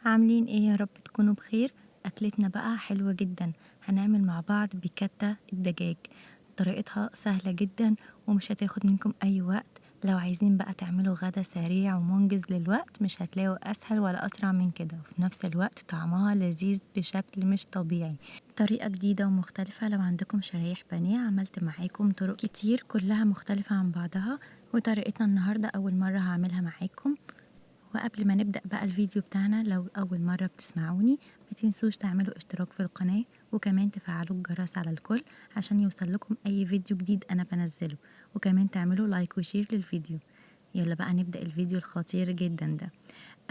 عاملين ايه؟ يا رب تكونوا بخير. اكلتنا بقى حلوة جدا. هنعمل مع بعض بيكاتا الدجاج. طريقتها سهلة جدا ومش هتاخد منكم اي وقت. لو عايزين بقى تعملوا غدا سريع ومنجز للوقت مش هتلاقوا اسهل ولا اسرع من كده، وفي نفس الوقت طعمها لذيذ بشكل مش طبيعي. طريقة جديدة ومختلفة. لو عندكم شرايح بانيه عملت معاكم طرق كتير كلها مختلفة عن بعضها، وطريقتنا النهاردة اول مرة هعملها معاكم. وقبل ما نبدأ بقى الفيديو بتاعنا، لو أول مرة بتسمعوني ما تنسوش تعملوا اشتراك في القناة وكمان تفعلوا الجرس على الكل عشان يوصل لكم أي فيديو جديد أنا بنزله، وكمان تعملوا لايك وشير للفيديو. يلا بقى نبدأ الفيديو الخطير جدا ده.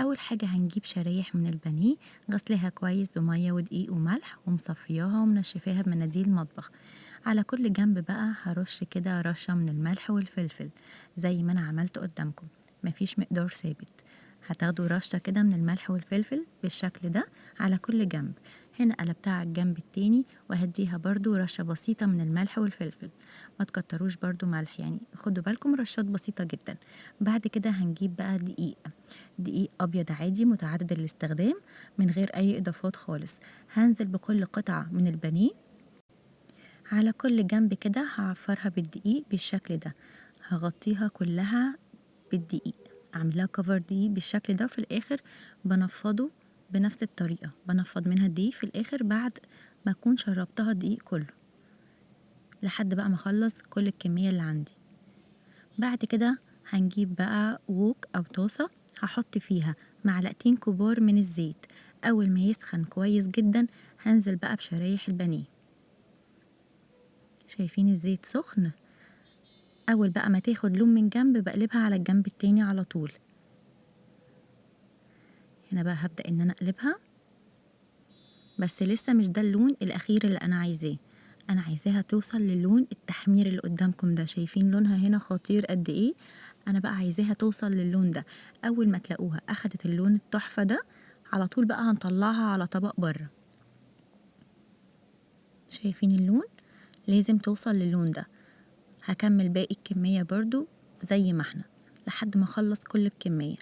أول حاجة هنجيب شرايح من البانيه، غسلها كويس بمية ودقيق وملح ومصفياها ومنشفاها بمناديل مطبخ. على كل جنب بقى هرش كده رشة من الملح والفلفل زي ما أنا عملت قدامكم، مفيش مقدار ثابت. هتاخدوا رشة كده من الملح والفلفل بالشكل ده على كل جنب. هنا قلبتها على الجنب التاني وهديها برضو رشة بسيطة من الملح والفلفل. ما تكتروش برضو ملح، يعني خدوا بالكم رشات بسيطة جدا. بعد كده هنجيب بقى دقيق أبيض عادي متعدد الاستخدام من غير أي إضافات خالص. هنزل بكل قطعة من البانيه على كل جنب كده، هعفرها بالدقيق بالشكل ده. هغطيها كلها بالدقيق، اعملها كفر دقيق بالشكل ده. في الاخر بنفضه بنفس الطريقة، بنفض منها الدقيق في الاخر بعد ما اكون شربتها الدقيق كله لحد بقى ما اخلص كل الكمية اللي عندي. بعد كده هنجيب بقى ووك او طاسة، هحط فيها معلقتين كبار من الزيت. اول ما يسخن كويس جدا هنزل بقى بشرايح البانيه. شايفين الزيت سخن؟ اول بقى ما تاخد لون من جنب بقلبها على الجنب التاني على طول. هنا بقى هبدأ ان انا اقلبها، بس لسه مش ده اللون الاخير اللي انا عايزاه. انا عايزاها توصل للون التحمير اللي قدامكم ده. شايفين لونها هنا خطير قد ايه؟ انا بقى عايزاها توصل للون ده. اول ما تلاقوها اخدت اللون التحفة ده على طول بقى هنطلعها على طبق بره. شايفين اللون؟ لازم توصل للون ده. هكمل باقي الكمية برضو زي ما احنا لحد ما اخلص كل الكمية.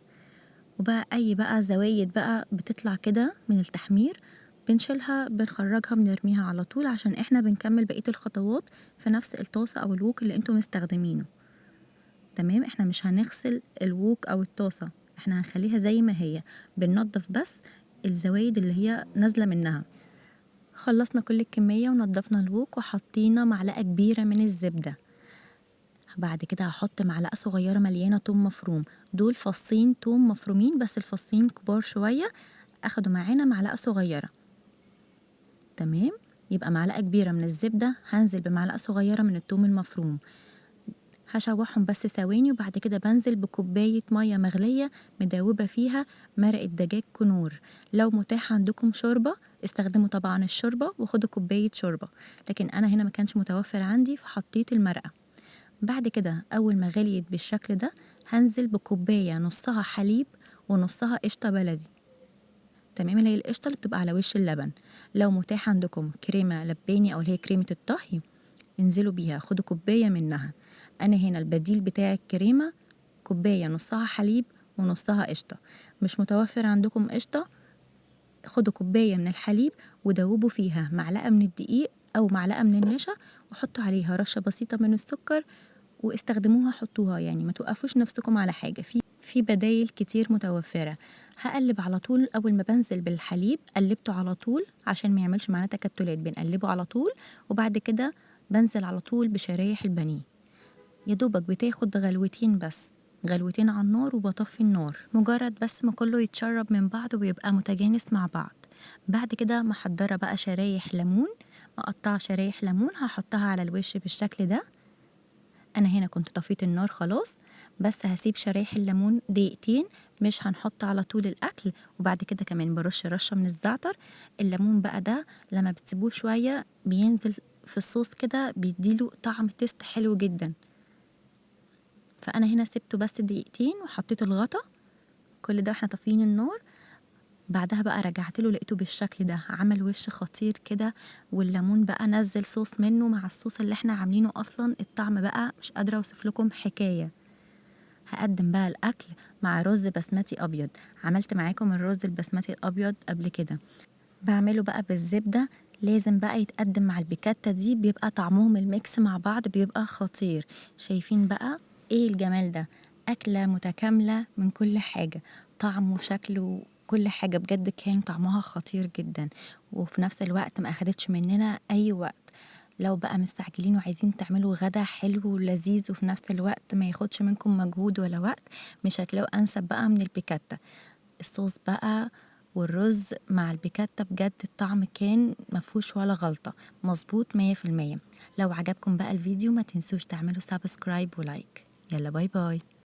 وبقى اي بقى زوايد بقى بتطلع كده من التحمير بنشيلها بنخرجها بنرميها على طول، عشان احنا بنكمل بقية الخطوات في نفس الطاسة او الوك اللي انتوا مستخدمينه. تمام، احنا مش هنغسل الوك او الطاسة، احنا هنخليها زي ما هي، بننضف بس الزوايد اللي هي نازلة منها. خلصنا كل الكمية ونضفنا الوك وحطينا معلقة كبيرة من الزبدة. بعد كده هحط معلقة صغيرة مليانة توم مفروم. دول فصين توم مفرومين بس الفصين كبار شوية، اخدوا معانا معلقة صغيرة. تمام، يبقى معلقة كبيرة من الزبدة هنزل بمعلقة صغيرة من التوم المفروم. هشوحهم بس ثواني وبعد كده بنزل بكوباية مية مغلية مدوبة فيها مرق الدجاج كنور. لو متاح عندكم شوربة استخدموا طبعا الشوربة وخدوا كوباية شوربة، لكن أنا هنا ما كانش متوفر عندي فحطيت المرقة. بعد كده أول ما غليت بالشكل ده هنزل بكوباية نصها حليب ونصها قشطة بلدي. تمام، اللي هي القشطة اللي بتبقى على وش اللبن. لو متاح عندكم كريمة لباني أو اللي هي كريمة الطهي انزلوا بيها، خدوا كوباية منها. أنا هنا البديل بتاع الكريمة كوباية نصها حليب ونصها قشطة. مش متوفر عندكم قشطة، خدوا كوباية من الحليب ودوبوا فيها معلقة من الدقيق أو معلقة من النشا، وحطوا عليها رشة بسيطة من السكر واستخدموها، حطوها يعني ما توقفوش نفسكم على حاجة. في بدايل كتير متوفرة. هقلب على طول. أول ما بنزل بالحليب قلبته على طول عشان ما يعملش معانا تكتلات، بنقلبه على طول. وبعد كده بنزل على طول بشرايح البانيه. يا دوبك بتاخد غلوتين بس، غلوتين على النار وبطفي النار، مجرد بس ما كله يتشرب من بعض ويبقى متجانس مع بعض. بعد كده محضرة بقى شرايح ليمون، مقطعة شرايح ليمون هحطها على الوش بالشكل ده. انا هنا كنت طفيت النار خلاص، بس هسيب شرايح الليمون دقيقتين، مش هنحط على طول الاكل. وبعد كده كمان برش رشة من الزعتر. الليمون بقى ده لما بتسيبوه شوية بينزل في الصوص كده بيديله طعم تيست حلو جدا. فانا هنا سبته بس دقيقتين وحطيت الغطا. كل ده احنا طافيين النار. بعدها بقى رجعت له لقيته بالشكل ده، عمل وش خطير كده، والليمون بقى نزل صوص منه مع الصوص اللي احنا عاملينه اصلا. الطعم بقى مش قادرة اوصف لكم حكاية. هقدم بقى الأكل مع رز بسمتي أبيض. عملت معاكم الرز البسمتي الأبيض قبل كده، بعمله بقى بالزبدة. لازم بقى يتقدم مع البيكاتا دي، بيبقى طعمهم الميكس مع بعض بيبقى خطير. شايفين بقى ايه الجمال ده؟ أكلة متكاملة من كل حاجة، طعم وشكل وكل حاجة، بجد كان طعمها خطير جدا، وفي نفس الوقت ما أخدتش مننا أي وقت. لو بقى مستعجلين وعايزين تعملوا غدا حلو ولذيذ وفي نفس الوقت ما ياخدش منكم مجهود ولا وقت، مش هتلاقوا أنسب بقى من البيكاتا. الصوص بقى والرز مع البيكاتا بجد الطعم كان مفهوش ولا غلطة، مظبوط 100%. لو عجبكم بقى الفيديو ما تنسوش تعملوا سبسكرايب ولايك. يلا باي باي.